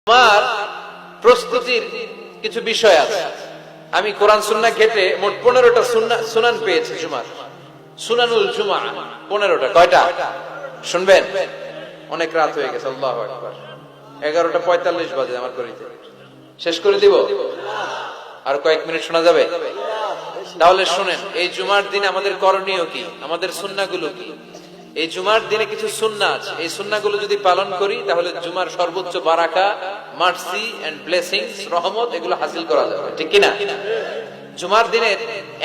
তোমার প্রস্তুতির কিছু বিষয় আছে। আমি কোরআন সুন্নাহ ঘেটে মোট 15টা সুনান পেয়েছি জুমার। সুনানুল জুমা 15টা। কয়টা শুনবেন? অনেক রাত হয়ে গেছে। আল্লাহু আকবার। 11:45 বাজে আমার ঘড়িতে। শেষ করে দিব? আর কয়েক মিনিট শোনা যাবে? তাহলে শুনেন, এই জুমার দিনে আমাদের করণীয় কি, আমাদের সুন্নাহগুলো কি। এই জুমার দিনে কিছু সুন্নাহ আছে, এই সুন্নাহগুলো যদি পালন করি তাহলে জুমার সর্বোচ্চ বারাকা, মার্সি এন্ড ব্লেসিংস, রহমত এগুলো হাসিল করা যাবে, ঠিক কি না? জুমার দিনের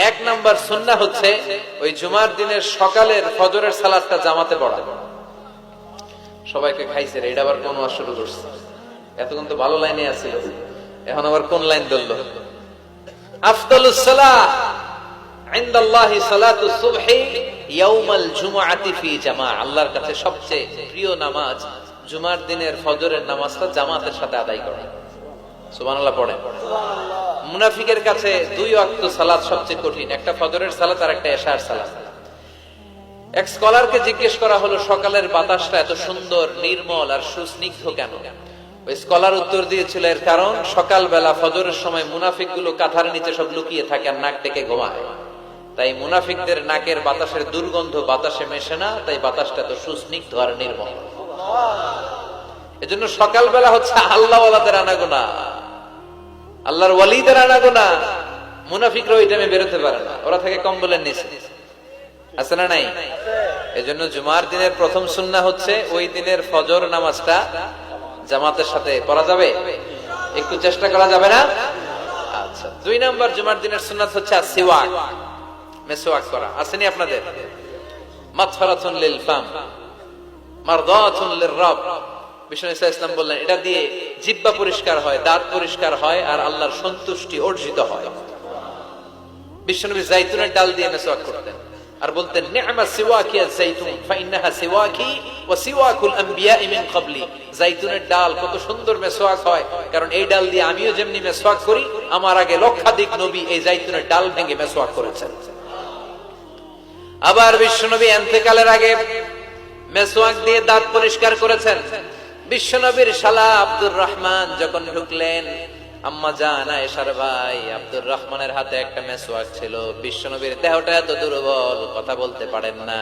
1 নাম্বার সুন্নাহ হচ্ছে ওই জুমার দিনের সকালের ফজরের সালাতটা জামাতে পড়া। সবাইকে খাইছে রে, এটা আবার কোন ওয়াজ শুরু করছে? এতক্ষণ তো ভালো লাইনে আছিল, এখন আবার কোন লাইন ধরলো? আফদালুস সালাহ ইনদাল্লাহি সালাতুস সুবহি ইয়াউমাল জুমআতি ফি জামাআ। আল্লাহর কাছে সবচেয়ে প্রিয় নামাজ জুমার দিনের ফজরের নামাজটা জামাতের সাথে আদায় করা। সুবহানাল্লাহ পড়েন। মুনাফিকের কাছে 2 ওয়াক্ত সালাত সবচেয়ে কঠিন, একটা ফজরের সালাত আর একটা এশার সালাত। এক স্কলারকে জিজ্ঞেস করা হলো সকালের বাতাসটা এত সুন্দর, নির্মল আর সুস্নিগ্ধ কেন? ওই স্কলার উত্তর দিয়েছিল, এর কারণ সকালবেলা ফজরের সময় মুনাফিকগুলো কাঁথার নিচে সব লুকিয়ে থাকে আর নাক ডেকে ঘুমায়। তাই মুনাফিকদের নাকের বাতাসের দুর্গন্ধ বাতাসে মেশে না, তাই বাতাসটা তো সুস্নিগ্ধ আর নির্মল। এজন্য সকালবেলা হচ্ছে আল্লাহ ওয়ালাদের আনাগোনা, আল্লাহর ওয়ালিদের আনাগোনা। মুনাফিকরা ওই টাইমে বেরোতে পারে না, ওরা থাকে কম্বলের নিচে, আছে না নাই? এজন্য জুমার দিনের প্রথম সুন্নাহ হচ্ছে ওই দিনের ফজর নামাজটা জামাতের সাথে পড়া যাবে, একটু চেষ্টা করা যাবে না? আচ্ছা, 2 নাম্বার জুমার দিনের সুন্নাত হচ্ছে সিওয়াক, মেসওয়াক করা। আসেনি আপনাদের? মাতফারাতুন লিল ফাম মারদাতুন লিররাব। বিষ্ণু ইসলাম বললেন এটা দিয়ে জিহ্বা পরিষ্কার হয়, দাঁত পরিষ্কার হয় আর আল্লাহর সন্তুষ্টি অর্জিত হয়। বিশ্বনবী জাইতুনের ডাল দিয়ে মেসওয়াক করতেন আর বলতেন নি'মা সিওয়াকি আয-যাইতুন ফাইন্নাহা সিওয়াকি ওয়া সিওয়াকুল আমবিয়া মিন ক্বাবলি। জাইতুনের ডাল কত সুন্দর মেসওয়াক হয়, কারণ এই ডাল দিয়ে আমিও যেমনি মেসওয়াক করি, আমার আগে লক্ষাধিক নবী এই জাইতুনের ডাল ভেঙে মেসওয়াক করেছেন। আবার বিশ্বনবী ইন্তেকালের আগে মেসওয়াক দিয়ে দাঁত পরিষ্কার করেছেন। বিশ্বনবীর শালা আব্দুর রহমান যখন ঢুকলেন, আম্মা জান আয়েশার ভাই আব্দুর রহমানের হাতে একটা মেসওয়াক ছিল। বিশ্বনবীর দেহটা এত দুর্বল, কথা বলতে পারেন না,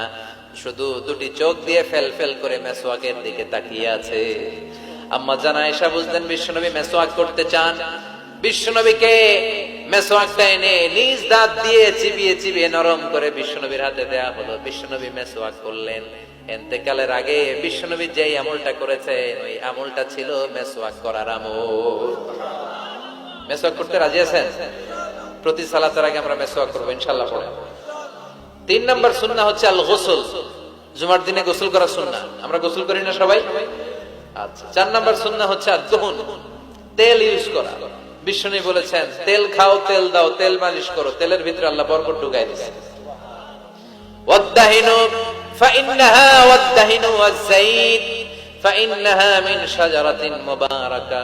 শুধু 2টি চোখ দিয়ে ফেল ফেল করে মেসওয়াকের দিকে তাকিয়ে আছে। আম্মা জান আয়েশা বুঝলেন বিশ্বনবী মেসওয়াক করতে চান। বিশ্বনবীকে মেসওয়াকটা এনে নিজ দাঁত দিয়ে চিবিয়ে চিবিয়ে নরম করে বিশ্বনবীর হাতে দেয়া হলো। বিশ্বনবী মেসওয়াক করলেন। ইন্তেকালের আগে বিশ্বনবী যেই আমলটা করেছেন ওই আমলটা ছিল মেসওয়াক করার আমল। মেসওয়াক করতে রাজি আছেন? প্রতি সালাতের আগে আমরা মেসওয়াক করব ইনশাআল্লাহ পড়ে। 3 নাম্বার সুন্নাহ হচ্ছে আল গোসল। জুমার দিনে গোসল করা সুন্নাহ। আমরা গোসল করি না সবাই? আচ্ছা। 4 নাম্বার সুন্নাহ হচ্ছে আদ-দুহুন, তেল ইউজ করা। বিশ্বনবী বলেছেন তেল খাও, তেল দাও, তেল মালিশ করো, তেলের ভিতরে আল্লাহ বরকত ঢুকায় দিয়েছেন। ওয়াদ-দাহিনু ফাইন্নাহা ওয়াদ-দাহিনু ওয়াজ-যাইত ফাইন্নাহা মিন শাজারাতিন মুবারাকা।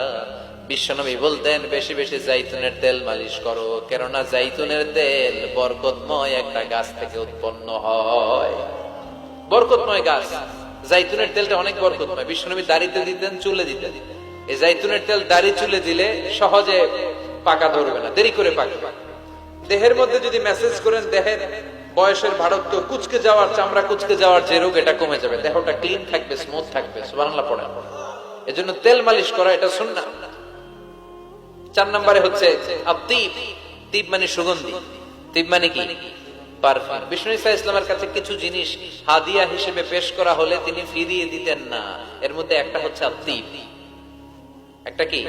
বিশ্বনবী বলতেন বেশি বেশি জাইতুনের তেল মালিশ করো, কেননা জাইতুনের তেল বরকতময় একটা গাছ থেকে উৎপন্ন হয়। বরকতময় গাছ জাইতুনের তেলটা অনেক বরকতময়। বিশ্বনবী দাড়িতে দিতেন, চুলে দিতেন। এই জাইতুনের তেল দাড়ি চুলে দিলে সহজে পাকা ধরবে না, দেরি করে পাকবে। দেহের মধ্যে যদি মেসেজ করেন দেহের বয়সের ভারত্ব, কুচকে যাওয়ার, চামড়া কুচকে যাওয়ার যে রোগ, এটা কমে যাবে, দেহটা ক্লিন থাকবে, স্মুথ থাকবে। সুবহানাল্লাহ পড়েন। এজন্য তেল মালিশ করা এটা সুন্নাহ। 4 নম্বরে হচ্ছে আত-তিব। তিব মানে সুগন্ধি। তিব মানে কি? পারফিউম। বিষ্ণু ইসলামের কাছে কিছু জিনিস হাদিয়া হিসেবে পেশ করা হলে তিনি ফিরিয়ে দিতেন না। এর মধ্যে একটা হচ্ছে আত-তিব। একটা কি?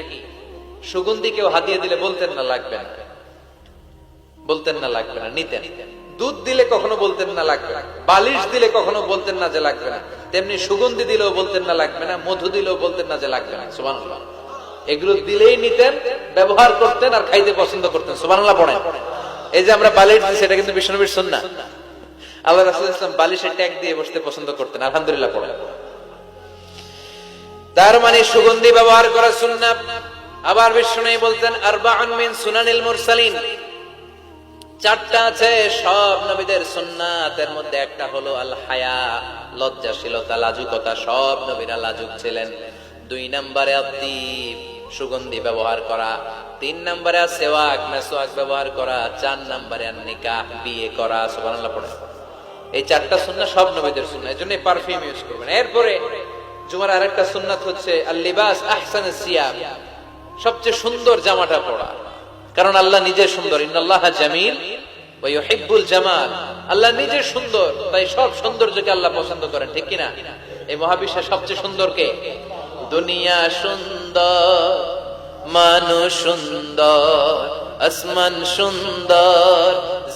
সুগন্ধি। কেউ হাদিয়া দিলে বলতেন না লাগবে না, বলতেন না লাগবে না, নিতেন। দুধ দিলে কখনো বলতেন না লাগবে না, বালিশ দিলে কখনো বলতেন না যে লাগবে না, তেমনি সুগন্ধি দিলেও বলতেন না লাগবে না, মধু দিলেও বলতেন না যে লাগবে না। সুবহানাল্লাহ। এগুলো দিলেই নিতেন, ব্যবহার করতেন আর খাইতে পছন্দ করতেন। সুবহানাল্লাহ পড়েন। এই যে আমরা বালিশ দিই, সেটা কিন্তু বিশ্বনবীর সুন্নাহ। আল্লাহ রাসূল সাল্লাল্লাহু আলাইহি ওয়াসাল্লাম বালিশে ট্যাগ দিয়ে বসতে পছন্দ করতেন। আলহামদুলিল্লাহ পড়েন। তার মানে সুগন্ধি ব্যবহার করা সুন্নাহ। আবার বিশ্বনবী বলতেন আরবাউন মিন সুনানিল মুরসালিন। 4টা আছে সব নবীদের সুন্নাত। এর মধ্যে একটা হলো আল হায়া, লজ্জাশীলতা, লাজুকতা। সব নবীরা লাজুক ছিলেন। 2 নম্বরে আত-তিব, সুগন্ধি ব্যবহার করা, 3 নম্বরে সেওয়াক মেসওয়াক ব্যবহার করা, 4 নম্বরে নিকাহ বিয়ে করা। সুবহানাল্লাহ পড়ে। এই 4টা সুন্নাহ সব নবীদের সুন্নাহ, এজন্য পারফিউম ইউজ করবেন। এরপরে জুমার আরেকটা সুন্নাত হচ্ছে আল-লিবাস আহসানুস সিয়াব, সবচেয়ে সুন্দর জামাটা পরা। কারণ আল্লাহ নিজে সুন্দর, ইন্নাল্লাহা জামিল ওয়া ইউহিব্বুল জামাল। আল্লাহ নিজে সুন্দর, তাই সব সৌন্দর্যকে আল্লাহ পছন্দ করেন, ঠিক কি না? এই মহাবিশ্বের সবচেয়ে সুন্দর কে? দুনিয়া সুন্দর, মানুষ সুন্দর, আসমান সুন্দর,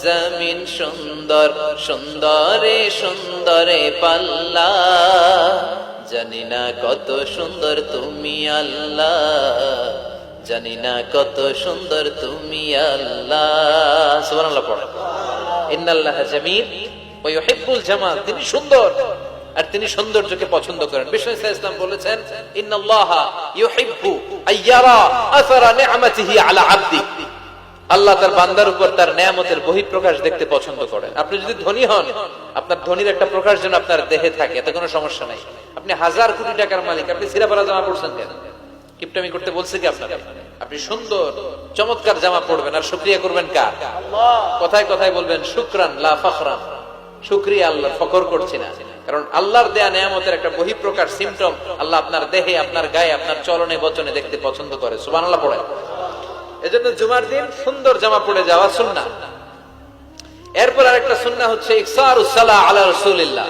জমিন সুন্দর, সুন্দরে সুন্দরে পাল্লা। জানি না কত সুন্দর তুমি আল্লাহ, জানি না কত সুন্দর তুমি আল্লাহ। সুবহানাল্লাহ পড়ে। ইন্নাল্লাহা জামিল ওয়া ইউহিব্বুল জামাল, তিনি সুন্দর আর তিনি সৌন্দর্যকে পছন্দ করেন। বিষ্ণু ইসলাম বলেছেন, ইন্নাল্লাহা ইউহিব্বু আইয়ারা আসারা নি'মাতিহি আলা আবদি। আল্লাহ তার বান্দার উপর তার নেয়ামতের বহিঃপ্রকাশ দেখতে পছন্দ করেন। আপনি যদি ধনী হন, আপনার ধনীর একটা প্রকাশ যেন আপনার দেহে থাকে, এতে কোনো সমস্যা নাই। আপনি 1000 কোটি টাকার মালিক, আপনি ছিঁড়াপাড়া জামা পড়ছেন কেন? কিপটামি করতে বলছে কি আপনাকে? আপনি সুন্দর চমৎকার জামা পড়বেন আর শুকরিয়া করবেন কার? আল্লাহ। কথায় কথায় বলবেন শুকরান লা ফখরান, শুকরিয়া আল্লাহর, ফখর করছি না। কারণ আল্লাহর দেয়া নেয়ামতের একটা বহিঃপ্রকাশ, সিম্পটম আল্লাহ আপনার দেহে, আপনার গায়ে, আপনার চলনে বচনে দেখতে পছন্দ করে। সুবহানাল্লাহ পড়ে। এজন্য জুমার দিন সুন্দর জামা পরে যাওয়া সুন্নাহ। এরপর আরেকটা সুন্নাহ হচ্ছে ইকসারুস সালাহ আলা রাসূলিল্লাহ,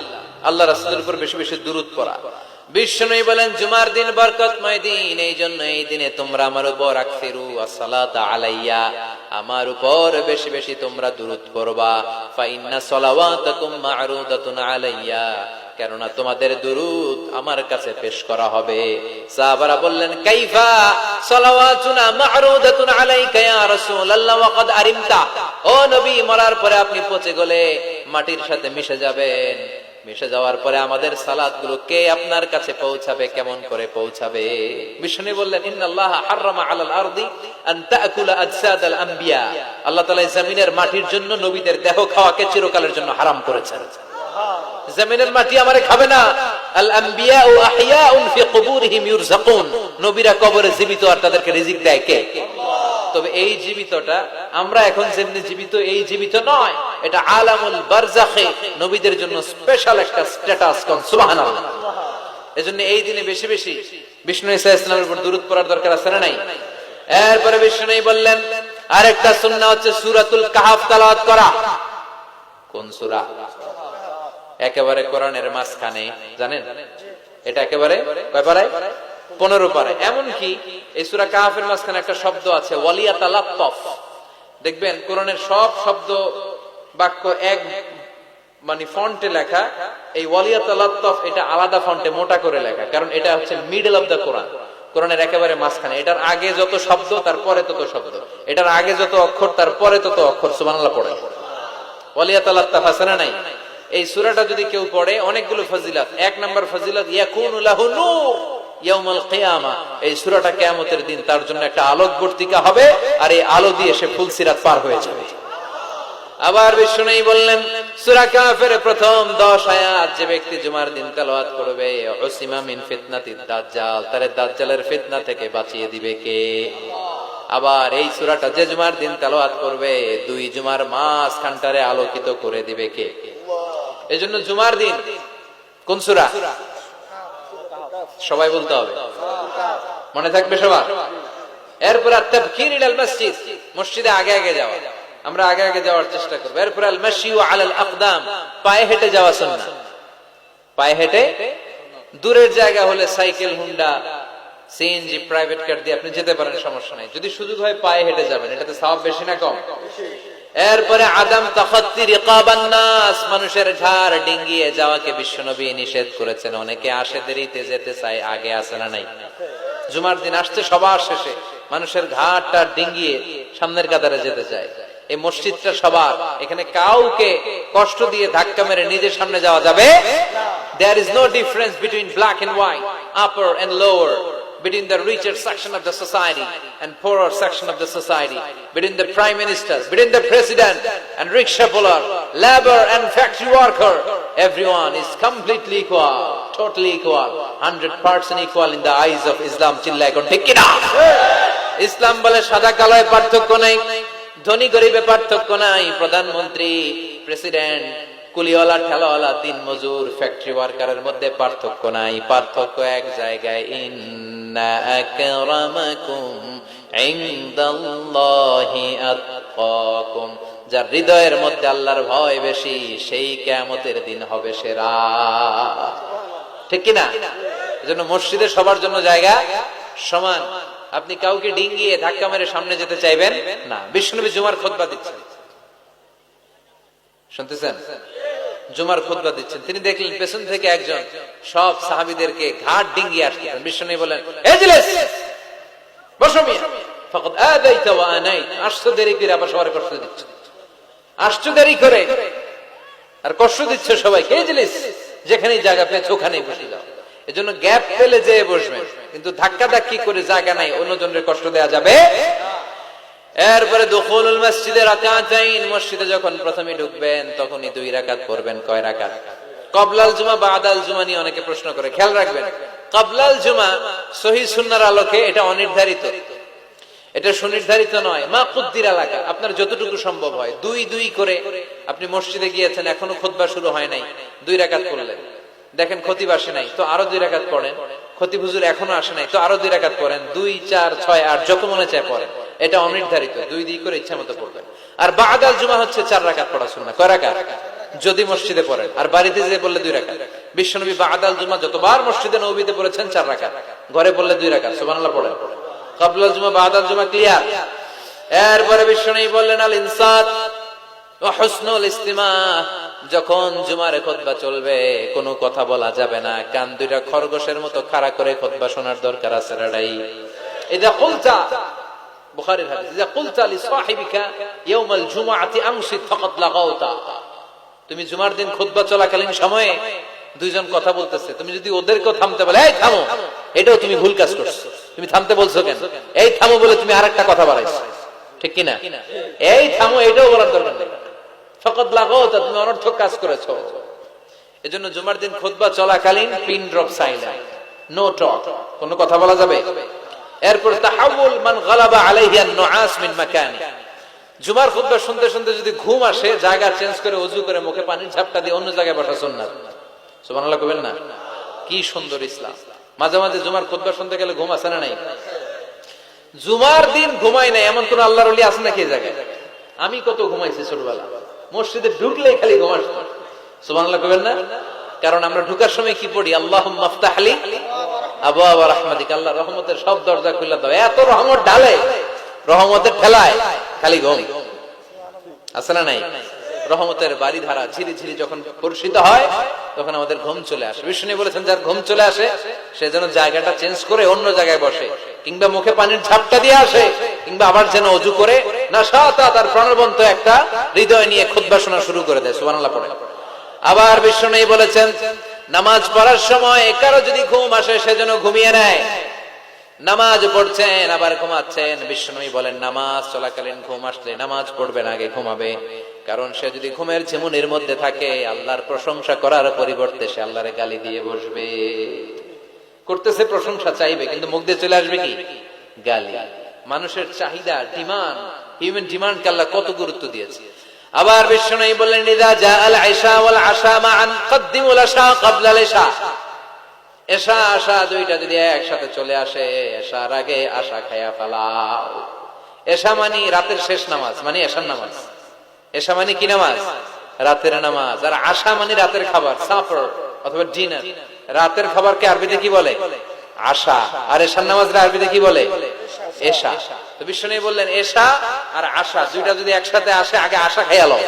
আল্লাহ রাসূলের উপর বেশি বেশি দুরূদ পড়া। বিশ্বনবী বলেন, জুমার দিন বরকতময় দিন, এই জন্য এই দিনে তোমরা আমার উপর আকসিরু আসসালাতা আলাইয়া, আমার উপর বেশি বেশি তোমরা দুরূদ পড়বা। ফা ইন্না সালাওয়াতাকুম মা'রুদাতুন আলাইয়া, কেননা তোমাদের দুরূদ আমার কাছে পেশ করা হবে। সাহাবারা বললেন, কাইফা সালাওয়াতুনা মা'রুদাতুন আলাইকা ইয়া রাসূলুল্লাহ ওয়া ক্বাদ আরিমতা। ও নবী, মরার পরে আপনি পচে গলে মাটির সাথে মিশে যাবেন, মিশে যাওয়ার পরে আমাদের সালাতগুলো কে আপনার কাছে পৌঁছাবে, কেমন করে পৌঁছাবে? বিষ্ণু বললেন, ইন্নাল্লাহা হারামা আলাল আরদি আন তাকুলা আজসাদাল আম্বিয়া, আল্লাহ তাআলা জমিনের মাটির জন্য নবীদের দেহ খাওয়াকে চিরকালের জন্য হারাম করেছেন। জমিনের মাটি আমারে খাবে না। আল আম্বিয়াউ আহইয়াউন ফি কুবুরিহিম ইউরযাকুন, নবীরা কবরে জীবিত আর তাদেরকে রিজিক দেয় কে? তবে এই জীবিতটা আমরা এখন যেমনি জীবিত, এই জীবিত নয়, এটা আলামুল বারজাখে নবীদের জন্য স্পেশাল একটা স্ট্যাটাস। কোন সুবহানাল্লাহ। এজন্য এই দিনে বেশি বেশি বিষ্ণু ঈসা ইসলামের উপর দুরূদ পড়ার দরকার আছে না নাই? এরপরে বিষ্ণু বললেন, আরেকটা সুন্নাহ হচ্ছে সূরাতুল কাহফ তেলাওয়াত করা। কোন সূরা? একেবারে কোরআনের মাঝখানে, জানেন এটা একেবারে কয় পারায়? 15 পারায়। এমনকি এই সূরা কাহফের মাঝখানে একটা শব্দ আছে ওয়ালিয়াতালাত্তাফ। দেখবেন কোরআনের সব শব্দ বাক্য এক মানে ফন্টে লেখা, এই ওয়ালিয়াতালাত্তাফ এটা আলাদা ফন্টে মোটা করে লেখা, কারণ এটা হচ্ছে মিডল অফ দা কোরআন, কোরআনের একেবারে মাঝখানে। এটার আগে যত শব্দ তার পরে তত শব্দ, এটার আগে যত অক্ষর তার পরে তত অক্ষর। সুবহানাল্লাহ পড়ে। ওয়ালিয়াতালাত্তাফ আছে না নাই? এই সূরাটা যদি কেউ পড়ে, অনেকগুলো ফজিলত। 1 নাম্বার ফজিলত, ইয়াকুনু লাহু নূর ইয়াউমাল কিয়ামা, এই সূরাটা কিয়ামতের দিন তার জন্য একটা আলোকবর্তিকা হবে, আর এই আলো দিয়ে সে ফুলসিরাত পার হয়ে যাবে। আবার বিষ্ণু বললেন, সূরা কাহফের প্রথম 10 আয়াত যে ব্যক্তি জুমার দিন তেলাওয়াত করবে, উসিমা মিন ফিতনাতিদ দাজ্জাল, তারে দাজ্জালের ফিতনা থেকে বাঁচিয়ে দিবে কে? আবার এই সূরাটা যে জুমার দিন তেলাওয়াত করবে, 2 জুমার মাঝখানটারে আলোকিত করে দিবে কে? এজন্য জুমার দিন কোন সূরা? সবাই বলতে হবে, মনে থাকবে সবার। এরপর আত-তাবকির ইলাল মসজিদ, মসজিদে আগে আগে যাওয়া, আমরা আগে আগে যাওয়ার চেষ্টা করব। এরপর আল মাশিউ আলাল আকদাম, পায়ে হেঁটে যাওয়া সুন্নাহ। পায়ে হেঁটে, দূরের জায়গা হলে cycle, Honda, CNG, private car দিয়ে আপনি যেতে পারেন, সমস্যা নাই। যদি সুযোগ হয় পায়ে হেঁটে যাবেন, এটাতে সওয়াব বেশি না কম? এরপরে আদম তাখাত্তি রিকাবান নাস, মানুষের ঘাড় ডিঙ্গিয়ে যাওয়াকে বিশ্বনবী নিষেধ করেছেন। অনেকে আসে দেরিতে, যেতে চায় আগে, আসে না নাই? জুমার দিন আসছে সবার শেষে, মানুষের ঘাড়টা ডিঙ্গিয়ে সামনের কাতারে যেতে চায়। এই মসজিদটা সবার, এখানে কাউকে কষ্ট দিয়ে ধাক্কা মেরে নিজের সামনে যাওয়া যাবে না। There is no difference between black and white, upper and lower, between the richer section of the society and poorer section of the society, between the prime minister, between the president and rickshaw puller, labor and factory worker. Everyone is completely equal. totally equal, 100% equal in the eyes of Islam. চিল্লায় কোন ঠিক কিনা? ইসলাম বলে সাদা কালোয় পার্থক্য নাই, ধনী গরিবে পার্থক্য নাই, প্রধানমন্ত্রী, প্রেসিডেন্ট, কুলিওয়ালা, ঠেলাওয়ালা, দিন মজুর, ফ্যাক্টরি ওয়ার্কারের মধ্যে পার্থক্য নাই। পার্থক্য এক জায়গায়, ইন্না আকরামাকুম ইনদাল্লাহি আতকাকুম। যার হৃদয়ের মধ্যে আল্লাহর ভয় বেশি, সেই কিয়ামতের দিন হবে সেরা। ঠিক কিনা? এজন্য মসজিদে সবার জন্য জায়গা সমান। আপনি কাউকে ডিঙ্গিয়ে ধাক্কা মেরে সামনে যেতে চাইবেন না। বিশ্বনবী জুমার খুতবা দিচ্ছেন, শুনতেছেন? জুমার খুতবা দিচ্ছেন, তিনি দেখলেন পেছন থেকে একজন সব সাহাবীদেরকে ঘাট ডিঙ্গিয়ে আসতেছেন। বিশ্বনবী বলেন, এজলিস, বসো মিয়া, ফাকাদ আদাইতা ওয়া আনাইত। আসছো দেরি করে, আবার সবার কষ্ট দিচ্ছ, আসছো দেরি করে আর কষ্ট দিচ্ছে সবাইকে। এজলিস, যেখানেই জায়গা পেয়েছো ওখানেই বসে যাও। এজন্য গ্যাপ পেলে যেয়ে বসবেন, কিন্তু ধাক্কা ধাক্কি করে জায়গা নাই, অন্যজনের কষ্ট দেয়া যাবে। এরপরে দুখুলুল মসজিদে রাকাতাইন, মসজিদে যখন প্রথমে ঢুকবেন তখনই 2 রাকাত পড়বেন। কয় রাকাত? ক্বাবলাল জুমা বাদাল জুমা নিয়ে অনেকে প্রশ্ন করে, খেয়াল রাখবেন, ক্বাবলাল জুমা সহিহ সুন্নাহর আলোকে এটা অনির্ধারিত, এটা সুনির্ধারিত নয়। মা কুদ্দিরা লাকা, আপনার যতটুকু সম্ভব হয়। 2 করে আপনি মসজিদে গিয়েছেন, এখনো খুতবা শুরু হয় নাই, 2 রাকাত পড়লেন। দেখেন খতিব আসে নাই, তো আরো 2 রাকাত পড়েন। খতিব হুজুর এখনো আসে নাই, তো আরো 2 রাকাত পড়েন। 2, 4, 6, 8 যত মনে চায় পড়েন। এটা অনির্ধারিত, 2 করে ইচ্ছা মতো পড়বেন। আর বাদাল জুমা হচ্ছে 4 রাকাত পড়া সুন্নাহ। কয় রাকাত? যদি মসজিদে পড়েন, আর বাড়িতে যে পড়লে 2 রাকাত। বিশ্বনবী বাদাল জুমা যতবার মসজিদে নববীতে পড়েছেন 4 রাকাত, ঘরে পড়লে 2 রাকাত। সুবহানাল্লাহ পড়েন। ক্বাবলাল জুমা বাদাল জুমা ক্লিয়ার। এরপরে বিশ্বনবী বললেন, আল ইনসাত ওয়া হুসনুল ইস্তিমা। যখন জুমার খুতবা চলবে কোনো কথা বলা যাবে না, কান 2টা খরগোশের মতো খাড়া করে খুতবা শোনার দরকার আছে রাডাই। ইদা কুলতা, বুখারীর হাদিস, ইদা কুলতা লিসাহিবিকা ইয়াউমাল জুমআতি আমসিত ফাকাদ লাগাউতা। তুমি জুমার দিন খুতবা চলাকালীন সময়ে 2 জন কথা বলতেছে, তুমি যদি ওদেরকেও থামতে বলে, এই থামো, এটাও তুমি ভুল কাজ করছো। তুমি থামতে বলছো কেন? এই থামো বলে তুমি আরেকটা কথা বাড়াইছো। ঠিক কিনা? এই থামো, এটাও বলার দরকার নেই। ফাকাদ লাগাউতা, তুমি অনর্থক কাজ করেছো। এজন্য জুমার দিন খুতবা চলাকালীন pin drop silent, no talk, কোনো কথা বলা যাবে। এরপর তাহাউল মান গালাবা আলাইহি আন-নুআস মিন মাকানি। জুমার খুতবা শুনতে শুনতে যদি ঘুম আসে, জায়গা চেঞ্জ করে ওযু করে মুখে পানির ঝাপটা দিয়ে অন্য জায়গায় বসা সুন্নাত। সুবহানাল্লাহ কইবেন না? কি সুন্দর ইসলাম। মাঝে মাঝে জুমার খুতবা শুনতে গেলে ঘুম আসে না নাই? জুমার দিন ঘুমাই নাই এমন কোন আল্লাহর ওলি আছে নাকি এই জায়গায়? আমি কত ঘুমাইছি ছোটবেলা, মসজিদে ঢুকলেই খালি ঘুমাইছি। সুবহানাল্লাহ কইবেন না? কারণ আমরা ঢুকার সময় কি পড়ি? আল্লাহুম্মা আফতাহ লি আবওয়াব রাহমাতিক, আল্লাহ রহমতের সব দরজা খুলে দাও। এত রহমত ঢালে, রহমতের ঠেলায় খালি ঘুম। আছে না নাই? রহমতের বাড়ি ধারা ঝিরি ঝিরি যখন বর্ষিত হয় তখন আমাদের ঘুম চলে আসে। বিষ্ণু বলেছেন, যার ঘুম চলে আসে সে যেন জায়গাটা চেঞ্জ করে অন্য জায়গায় বসে, কিংবা মুখে পানির ঝাপটা দিয়ে আসে, কিংবা আবার যেন ওযু করে নাশাতা তার প্রাণবন্ত একটা হৃদয় নিয়ে খুতবা শোনা শুরু করে দেয়। সুবহানাল্লাহ পড়ে। আবার বিষ্ণু বলেছেন, নামাজ পড়ার সময় কারো যদি ঘুম আসে সে যেন ঘুমিয়ে নেয়। নামাজ পড়ছেন আবার ঘুমাচ্ছেন, বিষ্ণু বলেন নামাজ চলাকালীন ঘুম আসলে নামাজ পড়বেন, আগে ঘুমাবে। কারণ সে যদি ঘুমের ঝিমুনির মধ্যে থাকে, আল্লাহর প্রশংসা করার পরিবর্তে সে আল্লাহরে গালি দিয়ে বসবে। করতেছে প্রশংসা, চাইবে, কিন্তু মুখ দিয়ে চলে আসবে কি? গালি। মানুষের চাহিদা, ডিমান্ড, হিউম্যান ডিমান্ডকে আল্লাহ কত গুরুত্ব দিয়েছে। আবার বিষ্ণু বললেন, ইযা জাআল ইশা ওয়াল আশা মা'আন কদ্দিমুল আশা ক্বাবলাল ইশা। এশা আশা 2টা যদি একসাথে চলে আসে, এশার আগে আশা খায়া ফেলাও। এশা মানে রাতের শেষ নামাজ, মানে এশার নামাজ। এশা মানে কি নামাজ? রাতের নামাজ। আর আশা মানে রাতের খাবার, সাফর অথবা ডিনার। রাতের খাবারকে আরবিতে কি বলে? আশা। আর এশার নামাজটা আরবিতে কি বলে? এশা। তো বিষ্ণু বললেন, এশা আর আশা 2টা যদি একসাথে আসে, আগে আশা খাইয়া লও,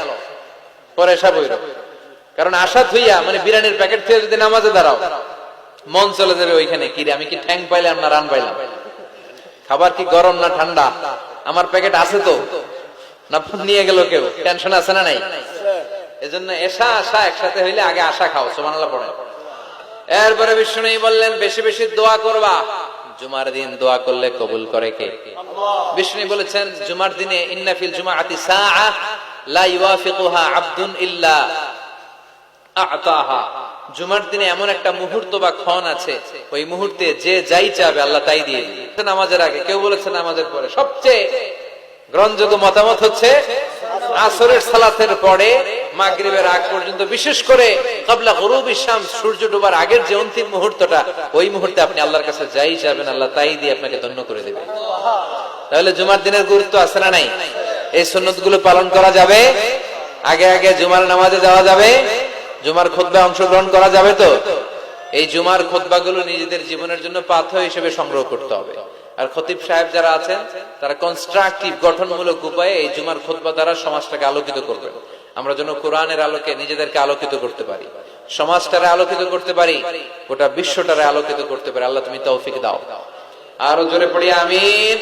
পরে এশা বইরো। কারণ আশা থুইয়া মানে বিরিয়ানির প্যাকেট থুইয়া যদি নামাজে দাঁড়াও, মন চলে যাবে ওইখানে, কি রে আমি কি ঠ্যাং পাইলাম না রান পাইলাম, খাবার কি গরম না ঠান্ডা, আমার প্যাকেট আছে তো না নিয়ে গেল কেউ, টেনশন আছে না নাই? এজন্য এশা আশা একসাথে হইলে আগে আশা খাও। সুবহানাল্লাহ পড়ে। এরপরে বিষ্ণু বললেন, বেশি বেশি দোয়া করবা। জুমার দিন দোয়া করলে কবুল করে কে? বিষ্ণু বলেছেন, জুমার দিনে ইন্না ফিল জুমআতি সাআ লা ইওয়াফিকুহা আবদুন ইল্লা আ'তাহা। জুমার দিনে এমন একটা মুহূর্ত বা ক্ষণ আছে, ওই মুহূর্তে যে যাই চাবে আল্লাহ তাই দিয়ে দিবে। নামাজের আগে, কেউ বলেছে নামাজের পরে। সবচেয়ে গ্রহণযোগ্য মতামত হচ্ছে আসরের সালাতের পরে মাগরিবের আগ পর্যন্ত, বিশেষ করে ক্বাবলা গুরুবি শামস, সূর্য ডোবার আগের যে অন্তিম মুহূর্তটা, ওই মুহূর্তে আপনি আল্লাহর কাছে যাই চাবেন আল্লাহ তাই দিয়ে আপনাকে ধন্য করে দেবে। তাহলে জুমার দিনের গুরুত্ব আছে না নাই? এই সুন্নতগুলো পালন করা যাবে, আগে আগে জুমার নামাজে যাওয়া যাবে, জুমার খুতবায় অংশগ্রহণ করা যাবে। তো এই জুমার খুতবাগুলো নিজেদের জীবনের জন্য পাথেয় হিসেবে সংগ্রহ করতে হবে। আর খতিব সাহেব যারা আছেন তারা কনস্ট্রাকটিভ, গঠনমূলক উপায়ে এই জুমার খুতবা দ্বারা সমাজটাকে আলোকিত করবেন। আমরা যেন কোরআনের আলোকে নিজেদেরকে আলোকিত করতে পারি, সমাজটারে আলোকিত করতে পারি, গোটা বিশ্বটারে আলোকিত করতে পারি। আল্লাহ তুমি তৌফিক দাও। আরো জোরে পড়ি আমিন।